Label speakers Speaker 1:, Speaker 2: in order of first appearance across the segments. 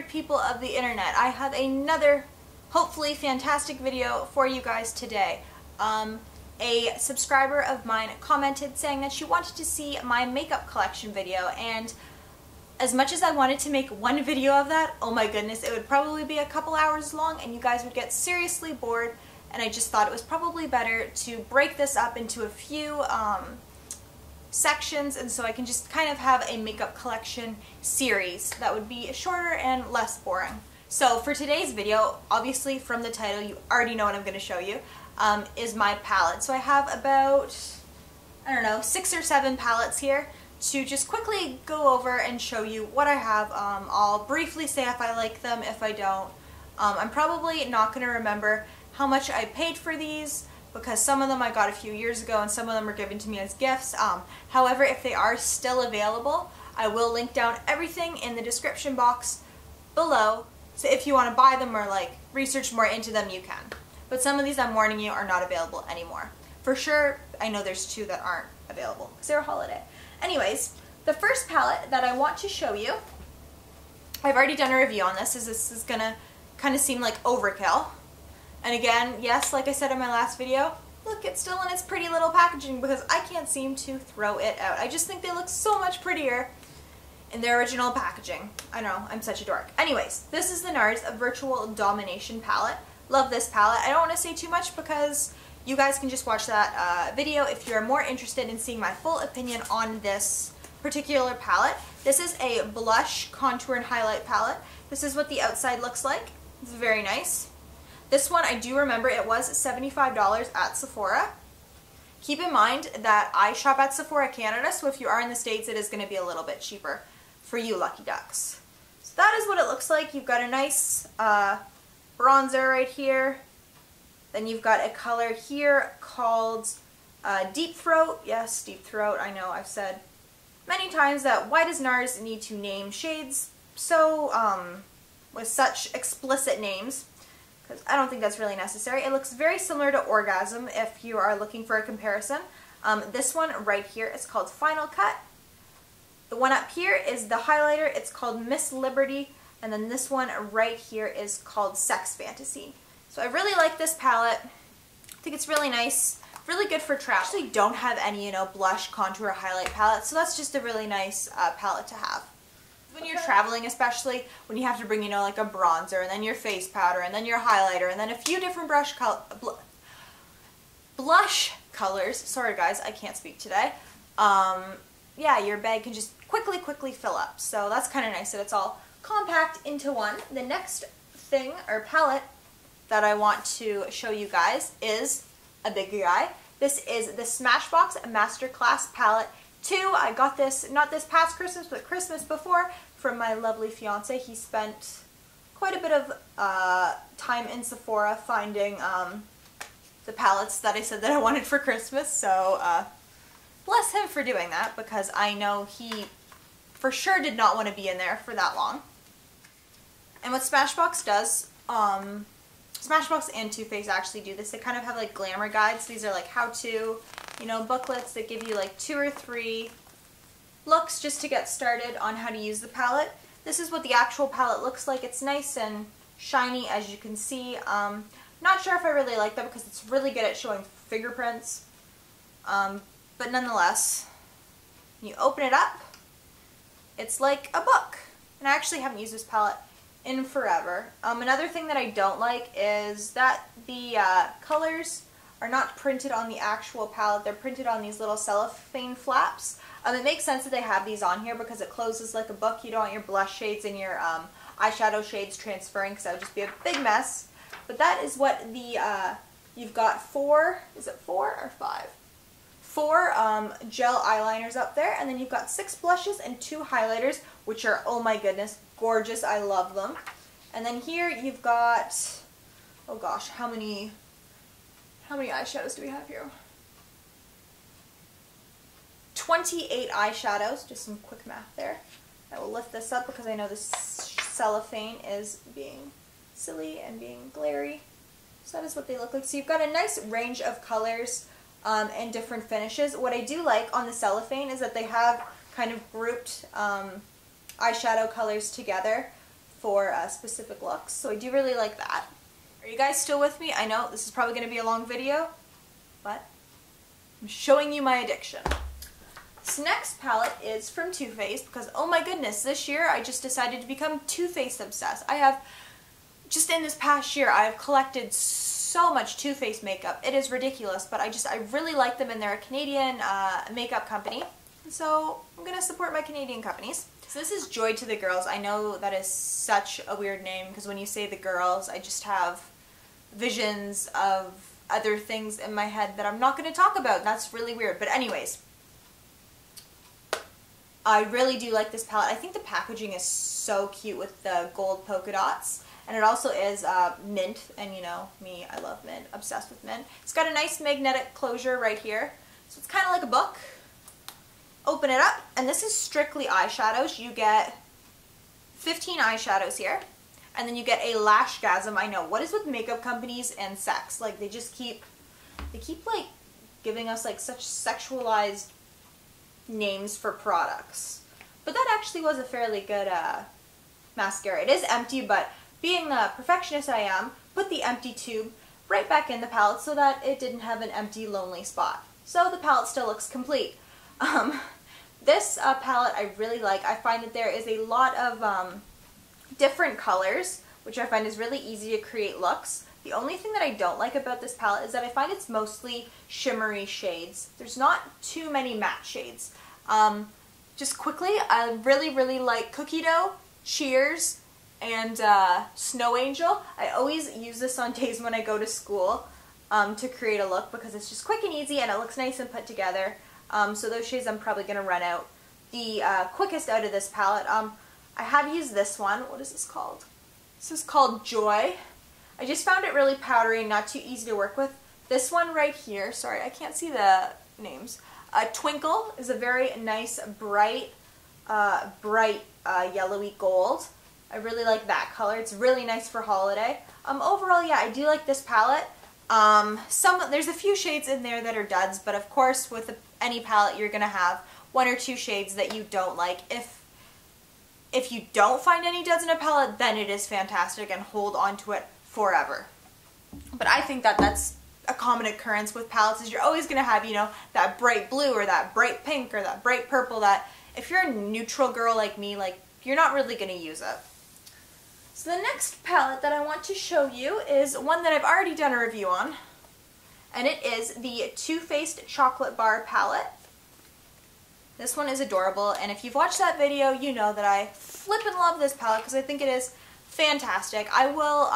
Speaker 1: favorite people of the internet. I have another, hopefully fantastic video for you guys today. A subscriber of mine commented saying that she wanted to see my makeup collection video, and as much as I wanted to make one video of that, oh my goodness, it would probably be a couple hours long and you guys would get seriously bored, and I just thought it was probably better to break this up into a few sections, and so I can just kind of have a makeup collection series that would be shorter and less boring. So for today's video, obviously from the title you already know what I'm going to show you, is my palette. So I have about, I don't know, 6 or 7 palettes here to just quickly go over and show you what I have. I'll briefly say if I like them, if I don't. I'm probably not going to remember how much I paid for these, because some of them I got a few years ago and some of them were given to me as gifts. However, if they are still available, I will link down everything in the description box below, so if you want to buy them or like research more into them, you can. But some of these, I'm warning you, are not available anymore. For sure, I know there's 2 that aren't available because they're a holiday. Anyways, the first palette that I want to show you, I've already done a review on this, as this is gonna kind of seem like overkill. And again, yes, like I said in my last video, look, it's still in its pretty little packaging because I can't seem to throw it out. I just think they look so much prettier in their original packaging. I know, I'm such a dork. Anyways, this is the Nars Virtual Domination palette. Love this palette. I don't want to say too much because you guys can just watch that video if you're more interested in seeing my full opinion on this particular palette. This is a blush, contour, and highlight palette. This is what the outside looks like. It's very nice. This one, I do remember it was $75 at Sephora. Keep in mind that I shop at Sephora Canada, so if you are in the States, it is going to be a little bit cheaper for you lucky ducks. So that is what it looks like. You've got a nice bronzer right here. Then you've got a color here called Deep Throat. Yes, Deep Throat. I know I've said many times that why does Nars need to name shades so with such explicit names? Because I don't think that's really necessary. It looks very similar to Orgasm if you are looking for a comparison. This one right here is called Final Cut. The one up here is the highlighter. It's called Miss Liberty. And then this one right here is called Sex Fantasy. So I really like this palette. I think it's really nice. Really good for travel. I actually don't have any, blush, contour, highlight palettes. So that's just a really nice palette to have. When you're traveling, especially when you have to bring, like a bronzer, and then your face powder, and then your highlighter, and then a few different blush colors. Sorry guys, I can't speak today. Yeah, your bag can just quickly fill up. So that's kind of nice that it's all compact into one. The next thing, or palette, that I want to show you guys is a big guy. This is the Smashbox Masterclass Palette 2. I got this, not this past Christmas, but Christmas before, from my lovely fiance. He spent quite a bit of time in Sephora finding the palettes that I said that I wanted for Christmas, so bless him for doing that, because I know he for sure did not want to be in there for that long. And what Smashbox does, Smashbox and Too Faced actually do this. They kind of have like glamour guides. These are like how-to, booklets that give you like 2 or 3 looks just to get started on how to use the palette. This is what the actual palette looks like. It's nice and shiny, as you can see. Not sure if I really like that because it's really good at showing fingerprints. But nonetheless, when you open it up, it's like a book. And I actually haven't used this palette in forever. Another thing that I don't like is that the colors are not printed on the actual palette. They're printed on these little cellophane flaps. It makes sense that they have these on here because it closes like a book. You don't want your blush shades and your eyeshadow shades transferring, because that would just be a big mess. But that is what the, you've got 4, is it 4 or 5? 4 gel eyeliners up there, and then you've got 6 blushes and 2 highlighters, which are, oh my goodness, gorgeous. I love them. And then here you've got, oh gosh, how many eyeshadows do we have here? 28 eyeshadows, just some quick math there. I will lift this up because I know this cellophane is being silly and being glary. So that is what they look like. So you've got a nice range of colors and different finishes. What I do like on the cellophane is that they have kind of grouped eyeshadow colors together for specific looks, so I do really like that. Are you guys still with me? I know this is probably going to be a long video, but I'm showing you my addiction. This next palette is from Too Faced because, oh my goodness, this year I just decided to become Too Faced obsessed. I have, just in this past year, I've collected so much Too Faced makeup. It is ridiculous, but I really like them, and they're a Canadian makeup company, so I'm going to support my Canadian companies. So this is Joy to the Girls. I know that is such a weird name because when you say the girls, I just have visions of other things in my head that I'm not going to talk about. That's really weird. But anyways, I really do like this palette. I think the packaging is so cute with the gold polka dots. And it also is mint, and you know me, I love mint, obsessed with mint. It's got a nice magnetic closure right here. So it's kind of like a book. Open it up, and this is strictly eyeshadows. You get 15 eyeshadows here, and then you get a lashgasm. I know, what is with makeup companies and sex? Like, they keep like giving us like such sexualized names for products. But that actually was a fairly good mascara. It is empty, but being the perfectionist I am, put the empty tube right back in the palette so that it didn't have an empty, lonely spot. So the palette still looks complete. This palette I really like. I find that there is a lot of different colors, which I find is really easy to create looks. The only thing that I don't like about this palette is that I find it's mostly shimmery shades. There's not too many matte shades. Just quickly, I really like Cookie Dough, Cheers, and Snow Angel. I always use this on days when I go to school to create a look because it's just quick and easy and it looks nice and put together. So those shades I'm probably going to run out. The quickest out of this palette, I have used this one. What is this called? This is called Joy. I just found it really powdery and not too easy to work with. This one right here, sorry, I can't see the names. Twinkle is a very nice, bright yellowy gold. I really like that color. It's really nice for holiday. Overall, yeah, I do like this palette. There's a few shades in there that are duds, but of course with any palette you're gonna have one or two shades that you don't like. If you don't find any duds in a palette, then it is fantastic and hold on to it forever. But I think that that's a common occurrence with palettes, is you're always gonna have, you know, that bright blue or that bright pink or that bright purple that if you're a neutral girl like me, like, you're not really gonna use it. So the next palette that I want to show you is one that I've already done a review on, and it is the Too Faced Chocolate Bar Palette. This one is adorable, and if you've watched that video, you know that I flippin' love this palette because I think it is fantastic. I will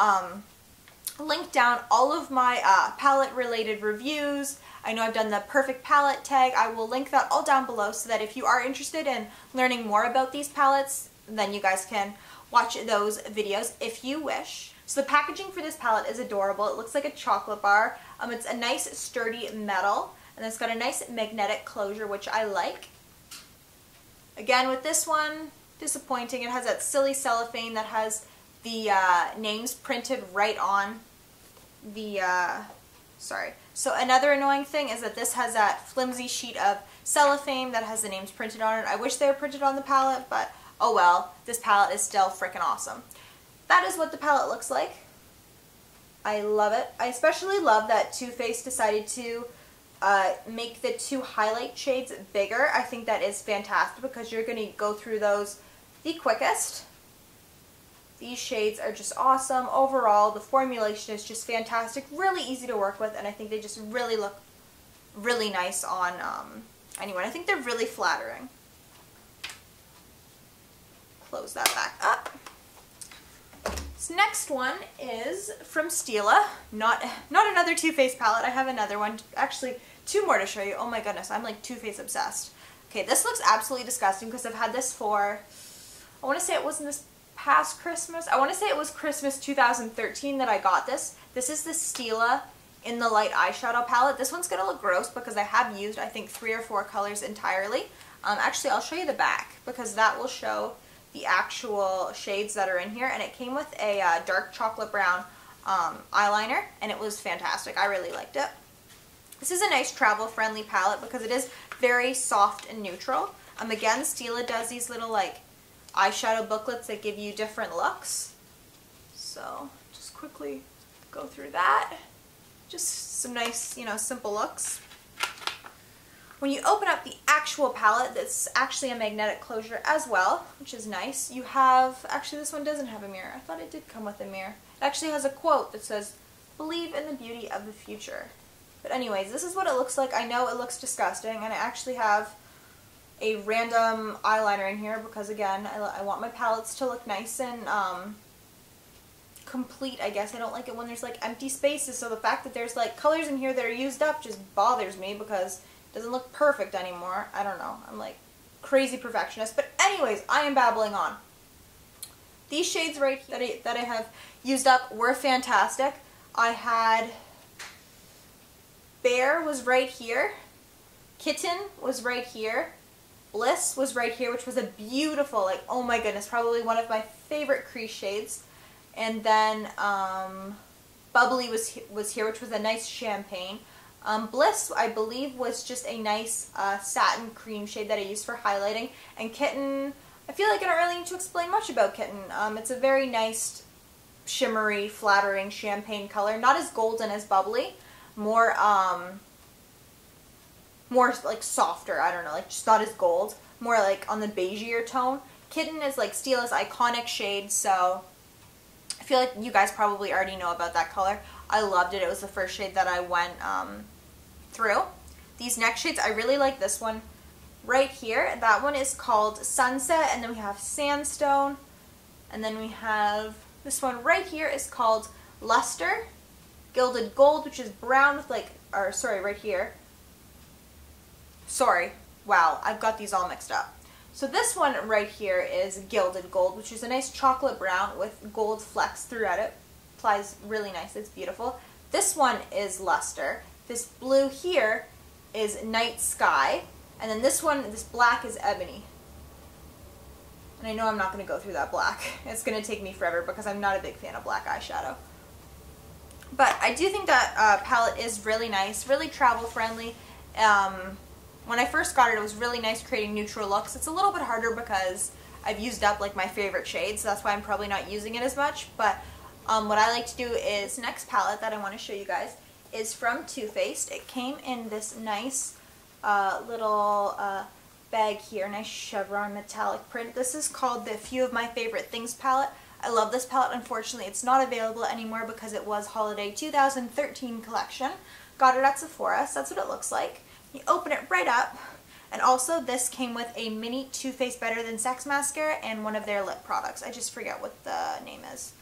Speaker 1: link down all of my palette-related reviews. I know I've done the perfect palette tag. I will link that all down below so that if you are interested in learning more about these palettes, then you guys can watch those videos if you wish. So the packaging for this palette is adorable. It looks like a chocolate bar. It's a nice sturdy metal, and it's got a nice magnetic closure, which I like. Again, with this one, disappointing. It has that silly cellophane that has the names printed right on the, sorry. So another annoying thing is that this has that flimsy sheet of cellophane that has the names printed on it. I wish they were printed on the palette, but oh well, this palette is still freaking awesome. That is what the palette looks like. I love it. I especially love that Too Faced decided to make the two highlight shades bigger. I think that is fantastic because you're going to go through those the quickest. These shades are just awesome. Overall, the formulation is just fantastic, really easy to work with, and I think they just really look really nice on anyone. I think they're really flattering. Close that back up. This next one is from Stila. Not another Too Faced palette. I have another one. Actually, two more to show you. Oh my goodness, I'm like Too Faced obsessed. Okay, this looks absolutely disgusting because I've had this for, I want to say it wasn't this past Christmas. I want to say it was Christmas 2013 that I got this. This is the Stila In The Light eyeshadow palette. This one's going to look gross because I have used, I think, 3 or 4 colors entirely. Actually, I'll show you the back because that will show the actual shades that are in here, and it came with a dark chocolate brown eyeliner, and it was fantastic. I really liked it. This is a nice travel-friendly palette because it is very soft and neutral. Again, Stila does these little like eyeshadow booklets that give you different looks. So just quickly go through that. Just some nice, you know, simple looks. When you open up the actual palette, that's actually a magnetic closure as well, which is nice. You have, actually this one doesn't have a mirror. I thought it did come with a mirror. It actually has a quote that says, "Believe in the beauty of the future." But anyways, this is what it looks like. I know it looks disgusting, and I actually have a random eyeliner in here because, again, I want my palettes to look nice and complete, I guess. I don't like it when there's like empty spaces, so the fact that there's like colors in here that are used up just bothers me because it doesn't look perfect anymore. I don't know. I'm like crazy perfectionist. But anyways, I am babbling on. These shades right here that I have used up were fantastic. I had Bear was right here, Kitten was right here, Bliss was right here, which was a beautiful, like, oh my goodness, probably one of my favorite crease shades. And then Bubbly was here, which was a nice champagne. Bliss, I believe, was just a nice satin cream shade that I used for highlighting. And Kitten, I feel like I don't really need to explain much about Kitten. It's a very nice, shimmery, flattering champagne color. Not as golden as Bubbly. More like softer, I don't know, like just not as gold. More like on the beigeier tone. Kitten is like Stila's iconic shade, so I feel like you guys probably already know about that color. I loved it. It was the first shade that I went through. These next shades, I really like this one right here. That one is called Sunset, and then we have Sandstone, and then we have this one right here is called Luster. Gilded Gold, which is brown with like, or sorry, right here. Sorry, wow, I've got these all mixed up. So this one right here is Gilded Gold, which is a nice chocolate brown with gold flecks throughout it. Applies really nice, it's beautiful. This one is Luster. This blue here is Night Sky. And then this one, this black is Ebony. And I know I'm not going to go through that black. It's going to take me forever because I'm not a big fan of black eyeshadow. But I do think that palette is really nice, really travel friendly. When I first got it, it was really nice creating neutral looks. It's a little bit harder because I've used up like my favorite shades, so that's why I'm probably not using it as much. But what I like to do is, next palette that I want to show you guys is from Too Faced. It came in this nice little bag here, nice chevron metallic print. This is called the Few of My Favorite Things palette. I love this palette. Unfortunately, it's not available anymore because it was holiday 2013 collection. Got it at Sephora, so that's what it looks like. You open it right up, and also this came with a mini Too Faced Better Than Sex mascara and one of their lip products. I just forget what the name is.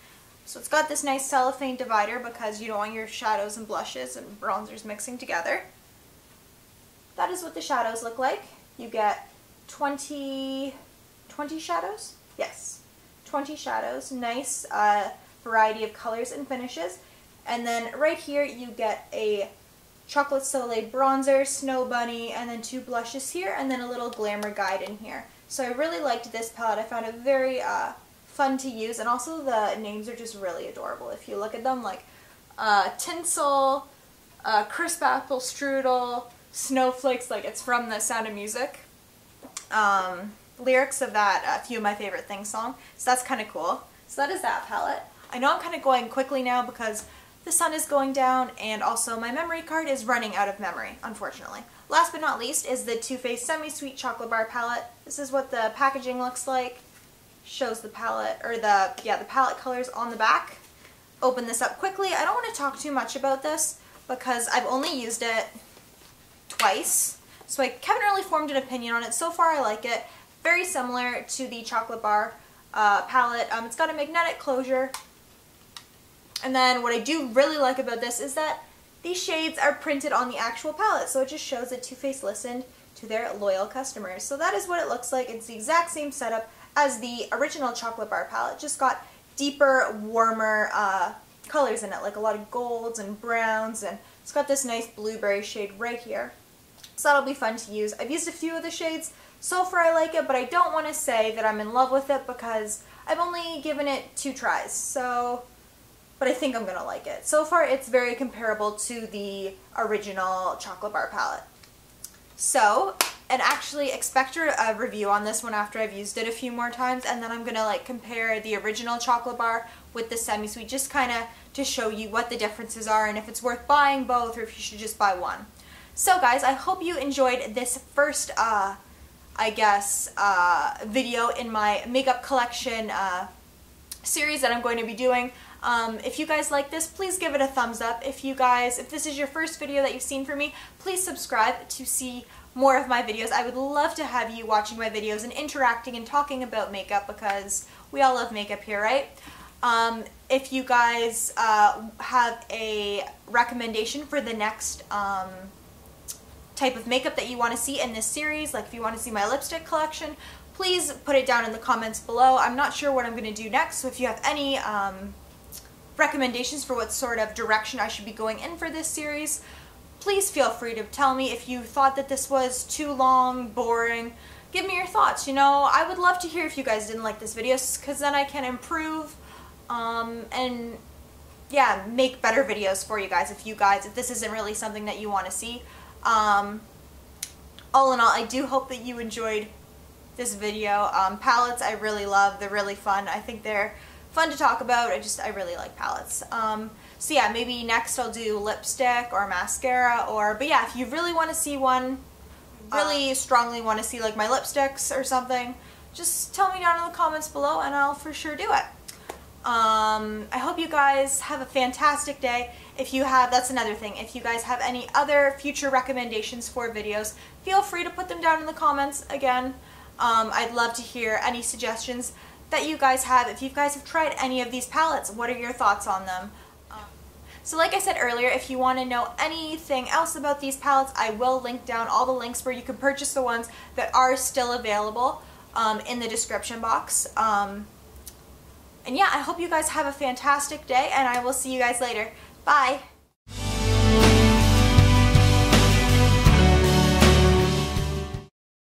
Speaker 1: So it's got this nice cellophane divider because you don't want your shadows and blushes and bronzers mixing together. That is what the shadows look like. You get 20 shadows? Yes. 20 shadows, nice variety of colors and finishes. And then right here you get a Chocolate Soleil bronzer, Snow Bunny, and then 2 blushes here, and then a little glamour guide in here. So I really liked this palette. I found it very fun to use, and also the names are just really adorable. If you look at them, like Tinsel, Crisp Apple Strudel, Snowflakes, like it's from the Sound of Music. Lyrics of that Few of My Favorite Things song. So that's kind of cool. So that is that palette. I know I'm kind of going quickly now because the sun is going down and also my memory card is running out of memory, unfortunately. Last but not least is the Too Faced Semi-Sweet Chocolate Bar palette. This is what the packaging looks like. Shows the palette, or the palette colors on the back. Open this up quickly. I don't want to talk too much about this because I've only used it twice. So I haven't really formed an opinion on it. So far I like it. Very similar to the Chocolate Bar palette. It's got a magnetic closure. And then what I do really like about this is that these shades are printed on the actual palette. So it just shows that Too Faced listened to their loyal customers. So that is what it looks like. It's the exact same setup as the original Chocolate Bar palette. Just got deeper, warmer colors in it. Like a lot of golds and browns. And it's got this nice blueberry shade right here. So that'll be fun to use. I've used a few of the shades. So far I like it, but I don't want to say that I'm in love with it because I've only given it 2 tries. So, but I think I'm going to like it. So far it's very comparable to the original Chocolate Bar palette. So, And actually expect a review on this one after I've used it a few more times, and then I'm gonna like compare the original chocolate bar with the semi-sweet, just kind of to show you what the differences are and if it's worth buying both or if you should just buy one. So guys, I hope you enjoyed this first video in my makeup collection series that I'm going to be doing. If you guys like this, please give it a thumbs up. If this is your first video that you've seen from me, please subscribe to see more of my videos. I would love to have you watching my videos and interacting and talking about makeup, because we all love makeup here, right? If you guys have a recommendation for the next type of makeup that you want to see in this series, like if you want to see my lipstick collection, please put it down in the comments below. I'm not sure what I'm going to do next, so if you have any recommendations for what sort of direction I should be going in for this series, please feel free to tell me. If you thought that this was too long, boring, give me your thoughts. You know, I would love to hear if you guys didn't like this video, because then I can improve and yeah, make better videos for you guys if this isn't really something that you want to see. All in all, I do hope that you enjoyed this video. Palettes I really love. They're really fun. I think they're fun to talk about. I really like palettes. So yeah, maybe next I'll do lipstick or mascara, but yeah, if you really want to see one, really strongly want to see like my lipsticks or something, just tell me down in the comments below and I'll for sure do it. I hope you guys have a fantastic day. That's another thing, if you guys have any other future recommendations for videos, feel free to put them down in the comments again. I'd love to hear any suggestions that you guys have. If you guys have tried any of these palettes, what are your thoughts on them? So like I said earlier, if you want to know anything else about these palettes, I will link down all the links where you can purchase the ones that are still available in the description box. And yeah, I hope you guys have a fantastic day, and I will see you guys later. Bye!